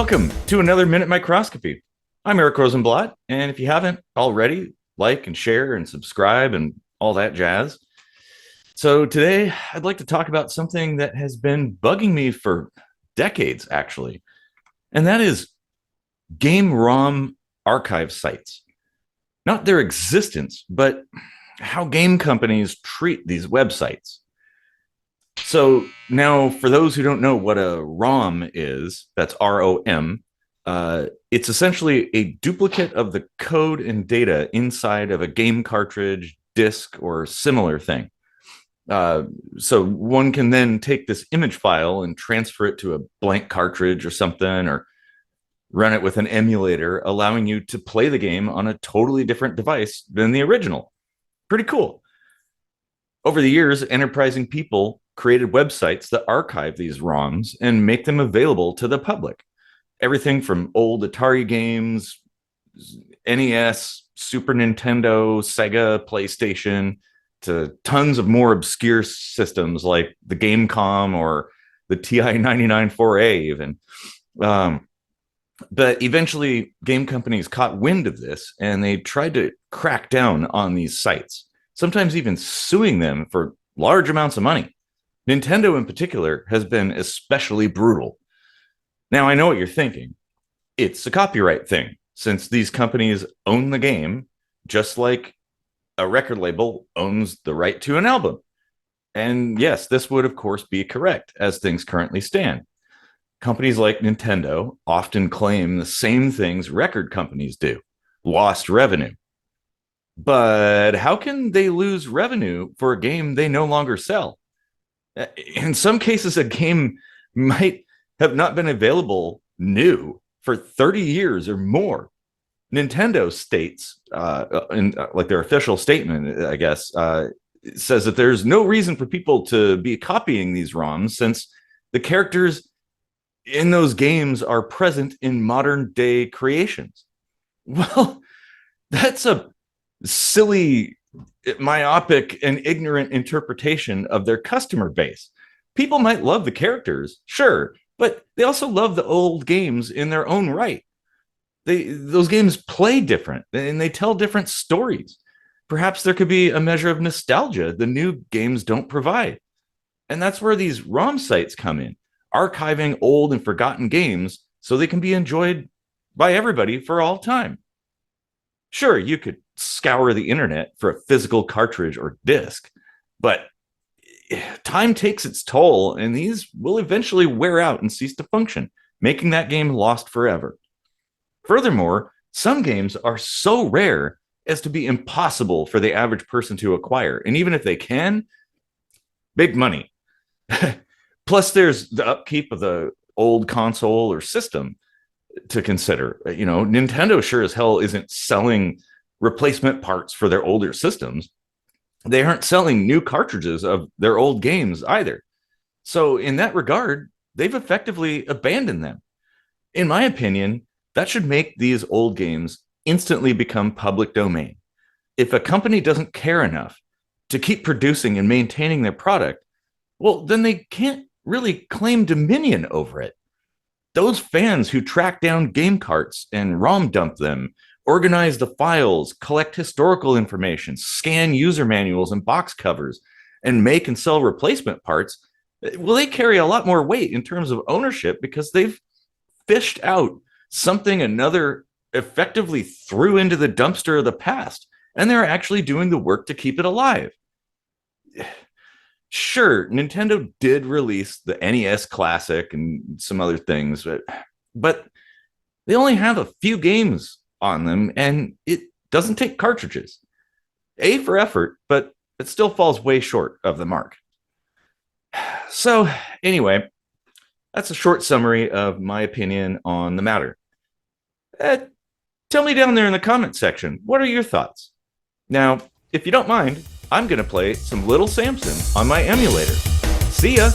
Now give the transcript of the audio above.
Welcome to another Minute Microscopy. I'm Eric Rosenblatt, and if you haven't already, like and share and subscribe and all that jazz. So today, I'd like to talk about something that has been bugging me for decades, actually, and that is game ROM archive sites. Not their existence, but how game companies treat these websites. So now, for those who don't know what a ROM is, that's ROM. It's essentially a duplicate of the code and data inside of a game cartridge, disk, or similar thing. So one can then take this image file and transfer it to a blank cartridge or something, or run it with an emulator, allowing you to play the game on a totally different device than the original. Pretty cool. Over the years, enterprising people created websites that archive these ROMs and make them available to the public. Everything from old Atari games, NES, Super Nintendo, Sega, PlayStation, to tons of more obscure systems like the Gamecom or the TI-99 4A even. But eventually, game companies caught wind of this and they tried to crack down on these sites, sometimes even suing them for large amounts of money. Nintendo in particular has been especially brutal. Now, I know what you're thinking. It's a copyright thing, since these companies own the game, just like a record label owns the right to an album. And yes, this would, of course, be correct as things currently stand. Companies like Nintendo often claim the same things record companies do: lost revenue. But how can they lose revenue for a game they no longer sell? In some cases, a game might have not been available new for 30 years or more. Nintendo states, like their official statement, I guess, says that there's no reason for people to be copying these ROMs since the characters in those games are present in modern day creations. Well, that's a silly, myopic, and ignorant interpretation of their customer base. People might love the characters, sure, but they also love the old games in their own right. Those games play different and they tell different stories. Perhaps there could be a measure of nostalgia the new games don't provide. And that's where these ROM sites come in, archiving old and forgotten games so they can be enjoyed by everybody for all time. Sure, you could scour the internet for a physical cartridge or disc, but time takes its toll, and these will eventually wear out and cease to function, making that game lost forever. Furthermore, some games are so rare as to be impossible for the average person to acquire, and even if they can, big money. Plus, there's the upkeep of the old console or system to consider. You know, Nintendo sure as hell isn't selling replacement parts for their older systems. They aren't selling new cartridges of their old games either. So in that regard, they've effectively abandoned them. In my opinion, that should make these old games instantly become public domain. If a company doesn't care enough to keep producing and maintaining their product, well, then they can't really claim dominion over it. Those fans who track down game carts and ROM dump them, organize the files, collect historical information, scan user manuals and box covers, and make and sell replacement parts, well, they carry a lot more weight in terms of ownership because they've fished out something another effectively threw into the dumpster of the past, and they're actually doing the work to keep it alive. Sure, Nintendo did release the NES Classic and some other things, but they only have a few games on them, and it doesn't take cartridges. A for effort, but it still falls way short of the mark. So anyway, that's a short summary of my opinion on the matter. Tell me down there in the comment section, what are your thoughts? Now, if you don't mind, I'm going to play some Little Samson on my emulator. See ya!